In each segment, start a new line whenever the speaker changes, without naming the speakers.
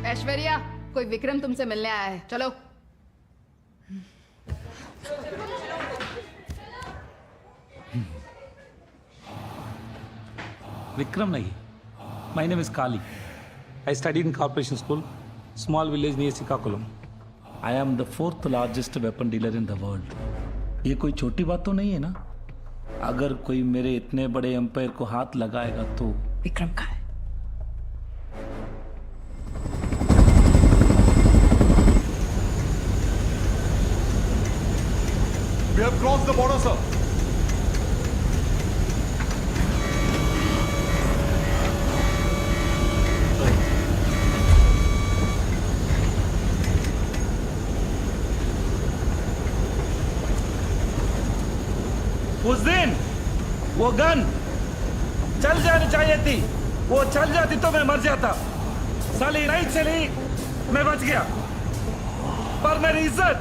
ऐश्वर्या, कोई विक्रम तुमसे मिलने आया है, चलो।
Vikram nahi. My name is Kali. I studied in Corporation School, small village near Sikakulam. I am the 4th largest weapon dealer in the world. ये कोई छोटी बात तो नहीं है ना? अगर कोई मेरे इतने बड़े एम्पायर को हाथ लगाएगा तो
विक्रम कहाँ है?
We have crossed the border, sir.
उस दिन वो गन चल जानी चाहिए थी, वो चल जाती तो मैं मर जाता। साली नहीं चली, मैं बच गया। पर मेरी इज्जत,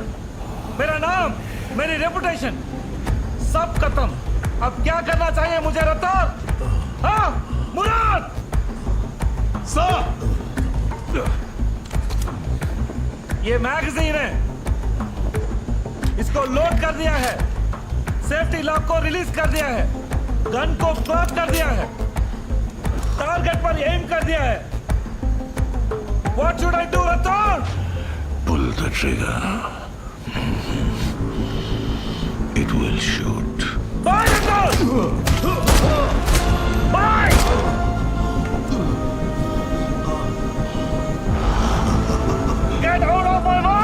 मेरा नाम, मेरी रेपुटेशन सब खत्म। अब क्या करना चाहिए मुझे रफ्तार? हाँ मुराद
सर,
ये मैगजीन है, इसको लोड कर दिया है, सेफ्टी लॉक को रिलीज कर दिया है, गन को कॉक कर दिया है, टारगेट पर एम कर दिया है। What should I do, रफ्तार?
Pull the trigger. It will shoot.
Fire, रफ्तार! Fire! Get out of my way!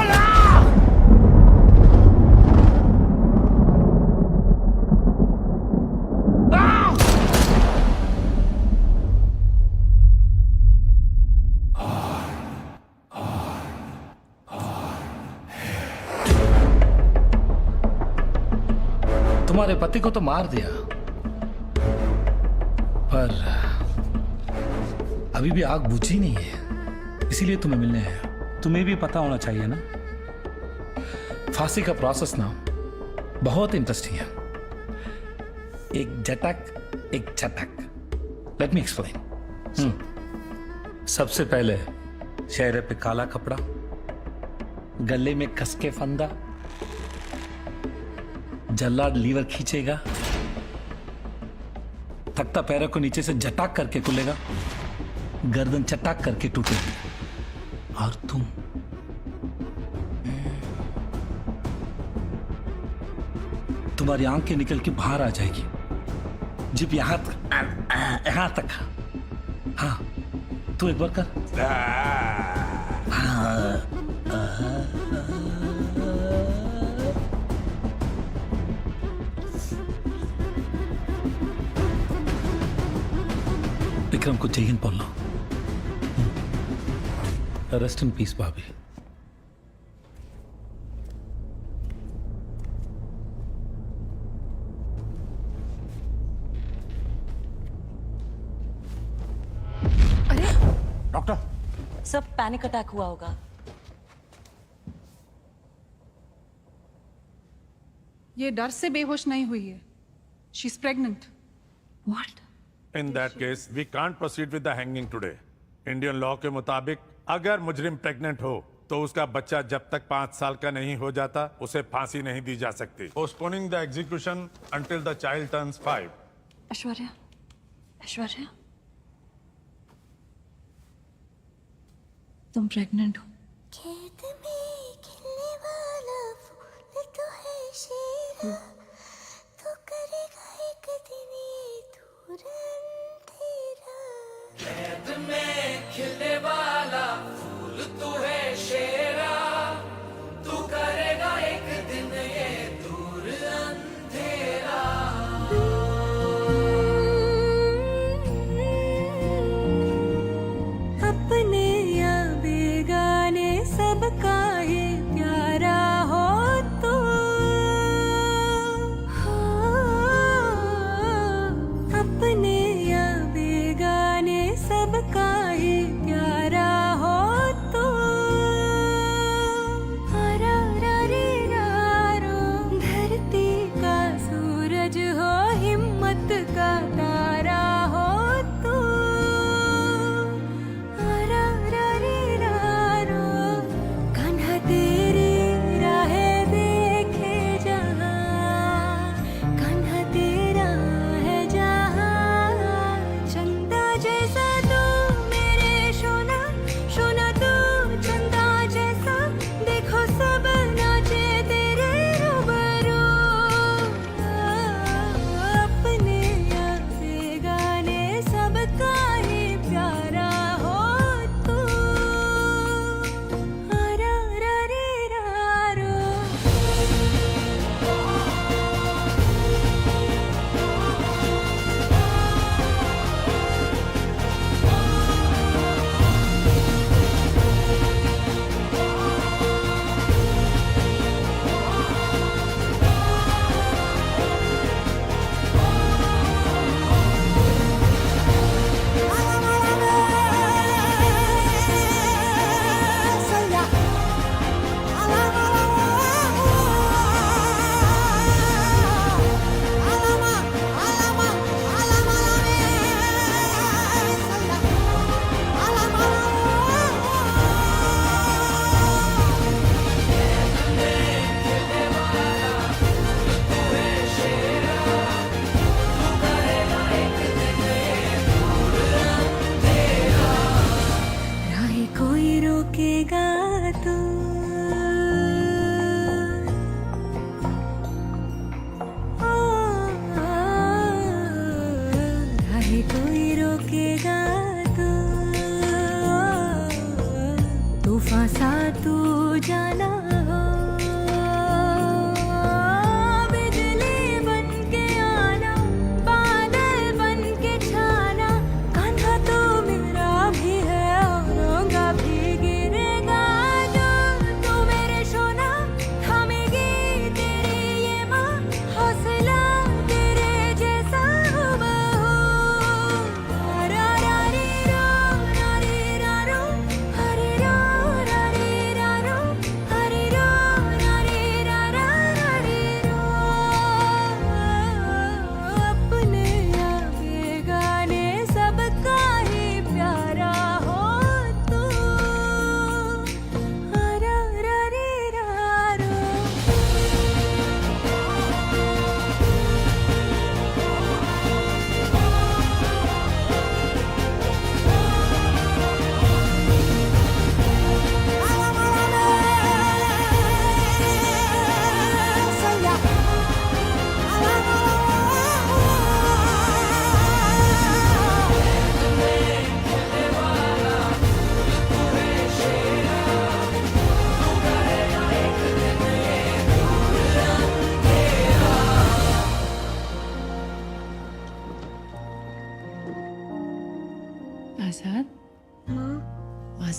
तुम्हारे पति को तो मार दिया, पर अभी भी आग बुझी नहीं है, इसीलिए तुम्हें मिलने आया। तुम्हें भी पता होना चाहिए ना, फांसी का प्रोसेस ना बहुत इंटरेस्टिंग है। एक झटक एक छटक। Let me explain. सबसे पहले चेहरे पे काला कपड़ा, गले में कस के फंदा, जल्लाद लीवर खींचेगा, थकता पैरों को नीचे से झटाक करके खुलेगा, गर्दन चटाक करके टूटेगी, और तुम तुम्हारी आंखें निकल के बाहर आ जाएगी, जिप यहां तक। हाँ, तू एक बार कर। विक्रम को जय हिंद बोलना। रेस्ट इन पीस भाभी।
अरे
डॉक्टर,
सब पैनिक अटैक हुआ होगा।
ये डर से बेहोश नहीं हुई है। She is pregnant.
What?
in that case we can't proceed with the hanging today. Indian law के मुताबिक अगर मुजरिम प्रेग्नेंट हो तो उसका बच्चा जब तक 5 साल का नहीं हो जाता उसे फांसी नहीं दी जा सकती। Postponing the execution until the child turns 5.
Aishwarya, Aishwarya, तुम प्रेग्नेंट हो?
खेत में खिलने वाला फूल तो है शेरा, तो करेगा एक दिन ये दूर अंधेरा।
खेत में खिलने वाला फूल तू है शेरा, तू करेगा एक दिन ये दूर अंधेरा।
अपने या बेगाने सब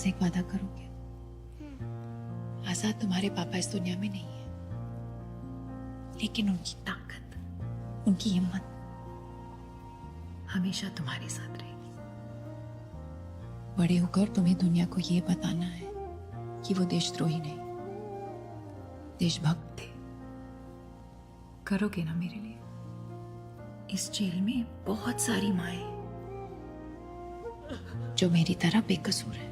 मुझसे एक वादा करोगे? आजाद तुम्हारे पापा इस दुनिया में नहीं है, लेकिन उनकी ताकत, उनकी हिम्मत हमेशा तुम्हारे साथ रहेगी। बड़े होकर तुम्हें दुनिया को यह बताना है कि वो देशद्रोही नहीं, देशभक्त थे। करोगे ना मेरे लिए? इस जेल में बहुत सारी माएं जो मेरी तरह बेकसूर है।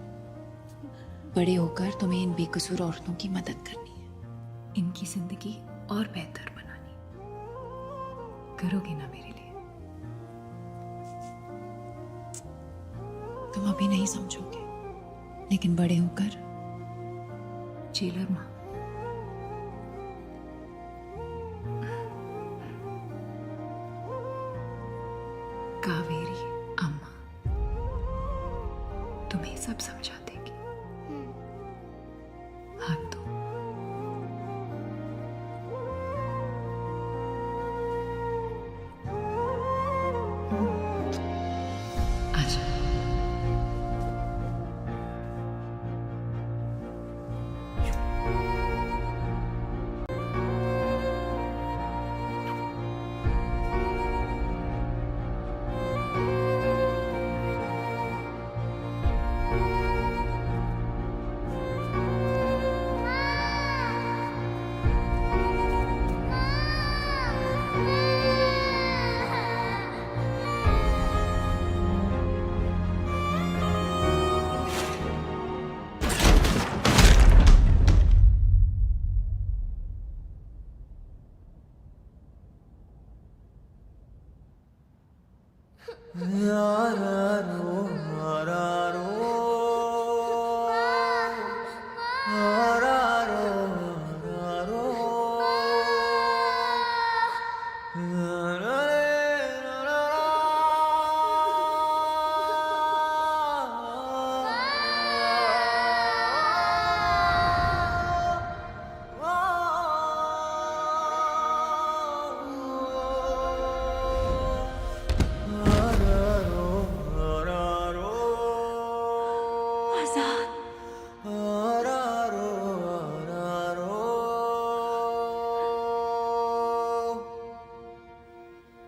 बड़े होकर तुम्हें इन बेकसूर औरतों की मदद करनी है, इनकी जिंदगी और बेहतर बनानी। करोगे ना मेरे लिए? तुम अभी नहीं समझोगे, लेकिन बड़े होकर जेलर मां, कावेरी अम्मा तुम्हें सब समझा देगी। हाथ दो। आजा।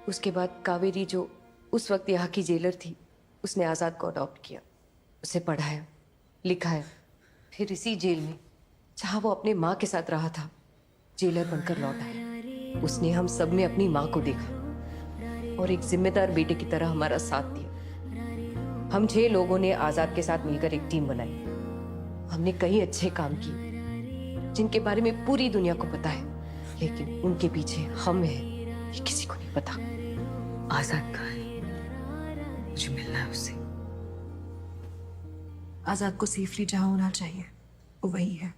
उसके बाद कावेरी, जो उस वक्त यहाँ की जेलर थी, उसने आजाद को अडॉप्ट किया, उसे पढ़ाया, लिखाया। फिर इसी जेल में, जहाँ वो अपने माँ के साथ रहा था, जेलर बनकर लौट आया। उसने हम सब में अपनी माँ को देखा और एक जिम्मेदार बेटे की तरह हमारा साथ दिया। हम 6 लोगों ने आजाद के साथ मिलकर एक टीम बनाई। हमने कई अच्छे काम किए जिनके बारे में पूरी दुनिया को पता है, लेकिन उनके पीछे हम हैं ये किसी को नहीं पता। आजाद कहाँ है? मुझे मिलना है उससे।
आजाद को सेफली जहाँ होना चाहिए वो वही है।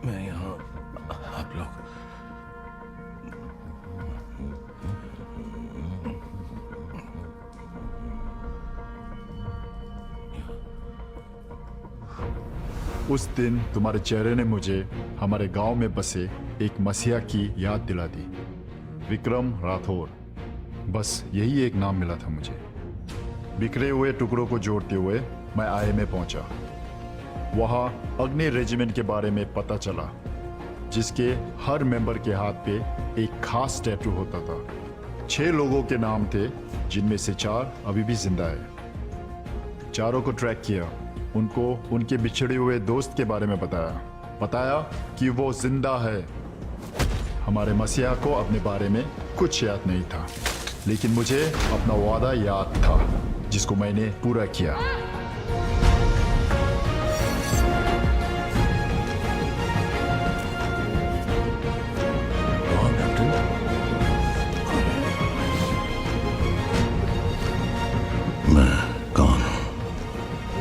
मैं यहाँ, आप लोग
उस दिन तुम्हारे चेहरे ने मुझे हमारे गांव में बसे एक मसीहा की याद दिला दी, विक्रम राठौर। बस यही एक नाम मिला था मुझे। बिखरे हुए टुकड़ों को जोड़ते हुए मैं आईए में पहुंचा। वहां अग्नि रेजिमेंट के बारे में पता चला, जिसके हर मेंबर के हाथ पे एक खास टैटू होता था। 6 लोगों के नाम थे, जिनमें से 4 अभी भी जिंदा है। चारों को ट्रैक किया, उनको उनके बिछड़े हुए दोस्त के बारे में बताया कि वो जिंदा है। हमारे मसीहा को अपने बारे में कुछ याद नहीं था, लेकिन मुझे अपना वादा याद था, जिसको मैंने पूरा किया।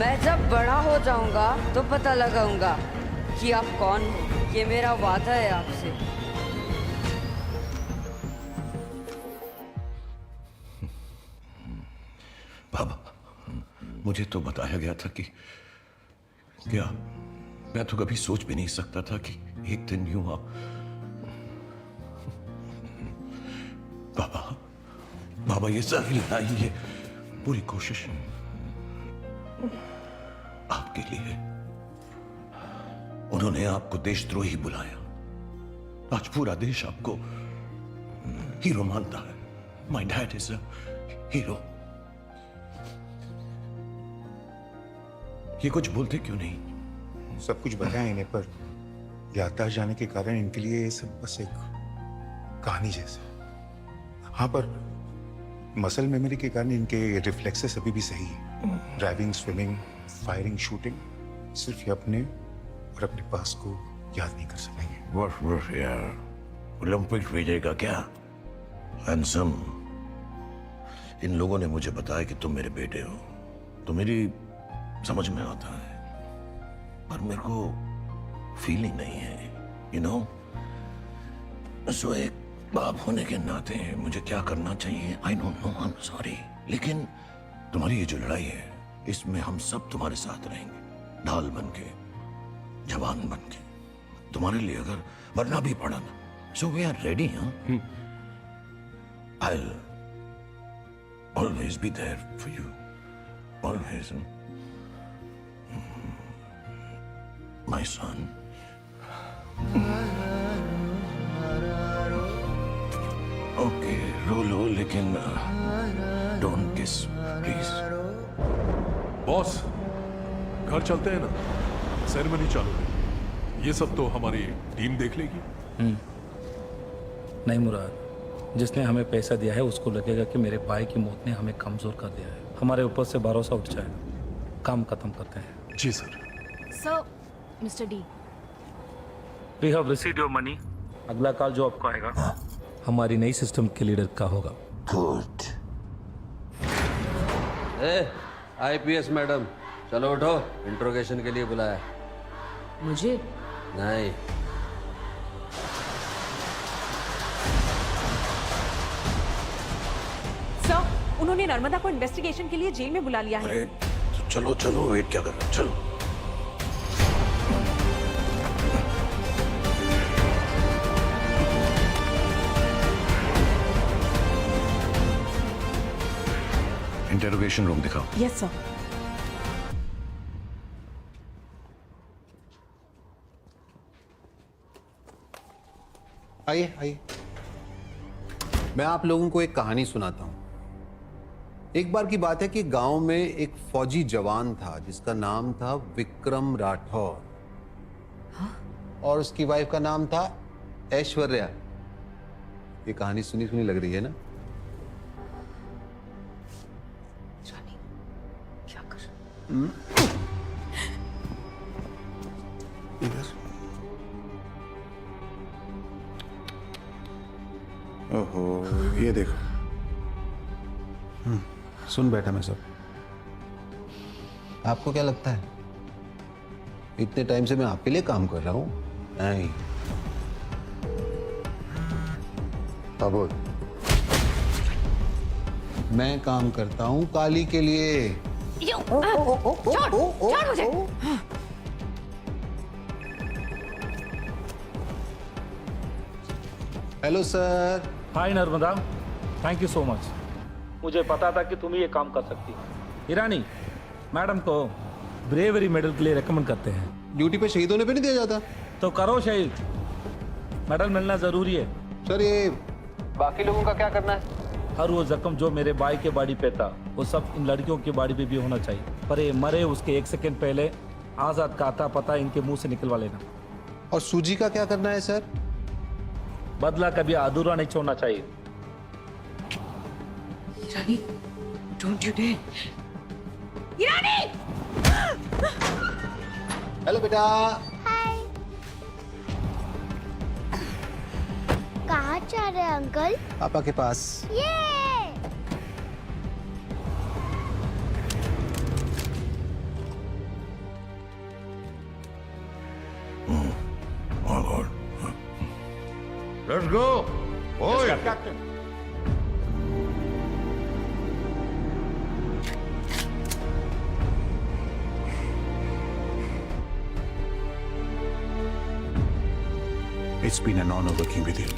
मैं जब बड़ा हो जाऊंगा तो पता लगाऊंगा कि आप कौन हो। ये मेरा वादा है आपसे।
बाबा, मुझे तो बताया गया था कि मैं तो कभी सोच भी नहीं सकता था कि एक दिन यूं आप बाबा ये सारी लड़ाई, ये पूरी कोशिश आपके लिए। उन्होंने आपको देशद्रोही बुलाया। आज पूरा देश आपको हीरो मानता है। My dad is a hero. ये कुछ बोलते क्यों नहीं?
सब कुछ बताया इन्हें, पर याददाश्त जाने के कारण इनके लिए ये सब बस एक कहानी जैसे। हाँ, पर मसल मेमोरी के कारण इनके रिफ्लेक्सेस अभी भी सही है। ड्राइविंग, स्विमिंग, फायरिंग, शूटिंग, सिर्फ ये अपने और अपने पास को याद नहीं कर सकेंगे।
बस यार, ओलंपिक भेजेगा क्या? हैंडसम, इन लोगों ने मुझे बताया कि तुम मेरे बेटे हो, तो मेरी समझ में आता है, पर मेरे को फीलिंग नहीं है, यू नो। सो एक बाप होने के नाते मुझे क्या करना चाहिए, I don't know, I am sorry. लेकिन तुम्हारी ये जो लड़ाई है, इसमें हम सब तुम्हारे साथ रहेंगे, ढाल बन के, जवान बन के, तुम्हारे लिए अगर मरना भी पड़ा ना, सो वी आर रेडी। हाँ, I'll always be there for you, always. My son. Okay, रो लेकिन don't kiss, please.
बॉस, घर चलते हैं ना, सेरेमनी चालू है। ये सब तो हमारी टीम देख लेगी।
नहीं मुराद, जिसने हमें पैसा दिया है उसको लगेगा कि मेरे भाई की मौत ने हमें कमजोर कर दिया है। हमारे ऊपर से भरोसा उठ जाएगा। काम खत्म करते हैं।
जी sir.
Sir, mister D,
we have received your money. अगला कॉल जो आपको आएगा हमारी नई सिस्टम के लीडर का होगा।
Good.
आईपीएस मैडम, चलो उठो, इंट्रोगेशन के लिए बुलाया।
मुझे
नहीं,
सर, उन्होंने नर्मदा को इन्वेस्टिगेशन के लिए जेल में बुला लिया है।
अरे तो चलो चलो, वेट क्या कर रहे हो, चलो। इंटरोगेशन रूम दिखाओ।
Yes sir.
आइए आइए, मैं आप लोगों को एक कहानी सुनाता हूं। एक बार की बात है कि गांव में एक फौजी जवान था जिसका नाम था विक्रम राठौर। और उसकी वाइफ का नाम था ऐश्वर्या। ये कहानी सुनी सुनी लग रही है ना?
क्या कर?
ओहो, ये देखो।
सुन बैठा मैं सब। आपको क्या लगता है इतने टाइम से मैं आपके लिए काम कर रहा हूं? नहीं। बोल। मैं काम करता हूं काली के लिए।
छोड़ मुझे।
Hello sir.
Hi Narmada, thank you so much. मुझे पता था कि तुम ये काम कर सकती हो। ईरानी मैडम को ब्रेवरी मेडल के लिए रेकमेंड करते हैं।
ड्यूटी पे शहीद होने पे नहीं दिया जाता?
तो करो शहीद, मेडल मिलना जरूरी है।
सर ये बाकी लोगों का क्या करना है?
हर वो जख्म जो मेरे भाई के बॉडी पे था वो सब इन लड़कियों की बॉडी पे भी होना चाहिए। पर ये मरे उसके 1 सेकंड पहले आजाद का आता पता इनके मुंह से निकलवा लेना।
और सूजी का क्या करना है सर?
बदला कभी अधूरा नहीं छोड़ना चाहिए।
Irani, don't you dare.
Irani!
Hello बेटा।
हाय। कहाँ जा रहे हैं अंकल?
पापा के पास।
ये
Let's go. Oi.
It's been an honor working with you.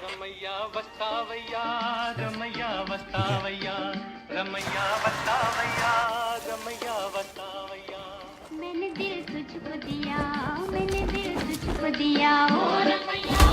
Ramaiah वस्तावैया Ramaiah वस्तावैया Ramaiah वस्तावैया Ramaiah वस्तावैया
मैंने दिल तुझको दिया, मैंने दिल तुझको दिया, ओ रमैया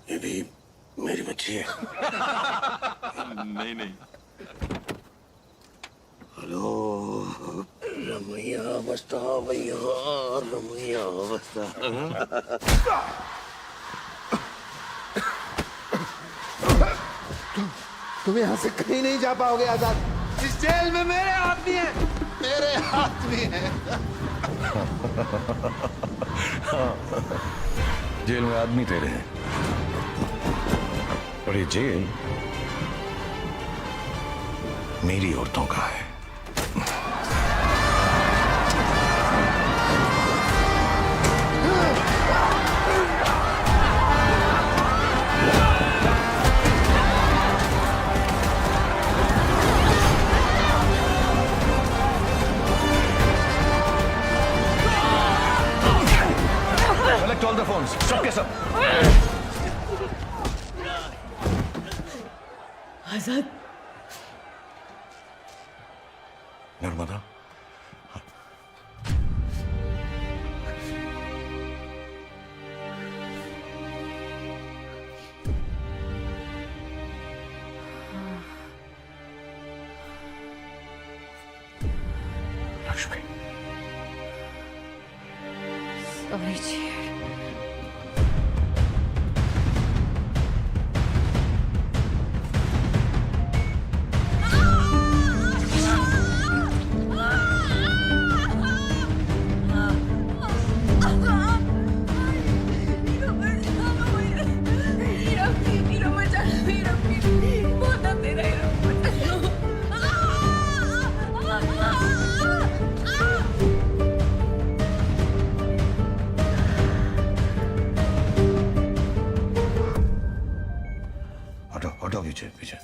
ये भी मेरी बच्ची है।
नहीं नहीं,
हेलो रमैया वस्तावैया रमैया वस्ता।
तुम यहाँ से कहीं नहीं जा पाओगे आजाद। इस जेल में मेरे हाथ भी हैं, मेरे हाथ भी हैं।
जेल में आदमी तेरे हैं, और ये जेल मेरी औरतों का है। Collect all the phones. सबके सब।
आजाद,
नर्मदा, लक्ष्मी,
सॉरी जी।
हटो हटो पीछे पीछे।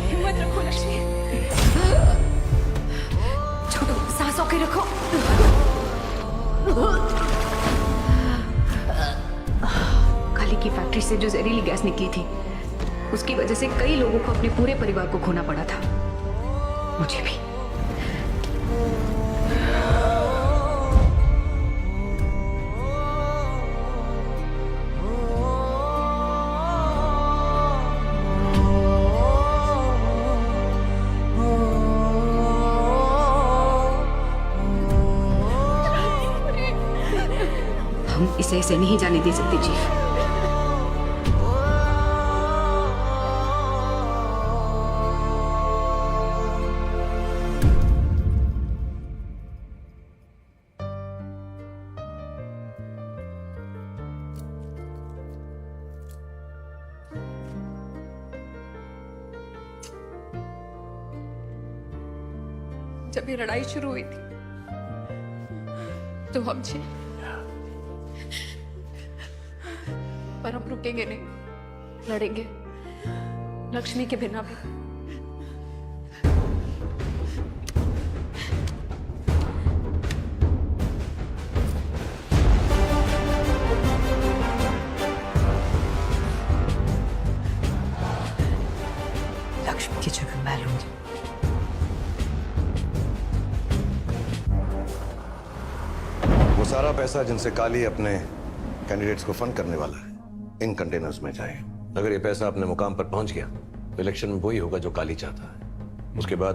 हिम्मत रखो लक्ष्मी। छोटू, सांसों के रखो।
काली की फैक्ट्री से जो जहरीली गैस निकली थी, उसकी वजह से कई लोगों को अपने पूरे परिवार को खोना पड़ा था, मुझे भी। हम इसे ऐसे नहीं जाने दे सकते चीफ।
जब ये लड़ाई शुरू हुई थी तो हम थे, पर हम रुकेंगे नहीं, लड़ेंगे लक्ष्मी के बिना भी।
लक्ष्मी की जगह मैं लूंगी।
वो सारा पैसा जिनसे काली अपने कैंडिडेट्स को फंड करने वाला है, इन कंटेनर्स में जाए। अगर ये पैसा अपने मुकाम पर पहुंच गया तो इलेक्शन में वही होगा जो काली चाहता है। उसके बाद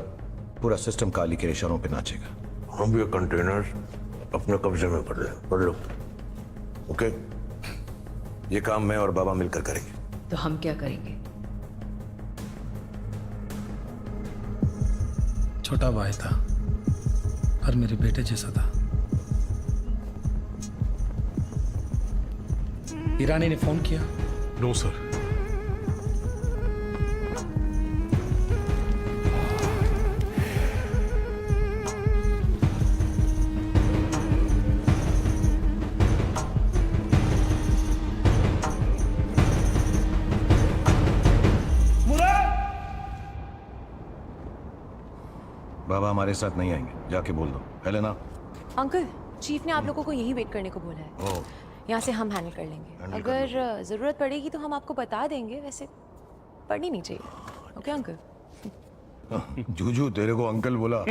पूरा सिस्टम काली के इशारों पे नाचेगा। हम ये कंटेनर्स अपने कब्जे में पढ़ लो। ओके, ये काम मैं और बाबा मिलकर करेंगे।
तो हम क्या करेंगे?
छोटा भाई था पर मेरे बेटे जैसा था। ईरानी ने फोन किया?
No sir.
बाबा हमारे साथ नहीं आएंगे, जाके बोल दो। हेलेना।
अंकल, चीफ ने आप लोगों को यही वेट करने को बोला है। यहाँ से हम हैंडल कर लेंगे। अगर जरूरत पड़ेगी तो हम आपको बता देंगे, वैसे पड़नी नहीं चाहिए। Okay uncle?
जूजू तेरे को अंकल बोला।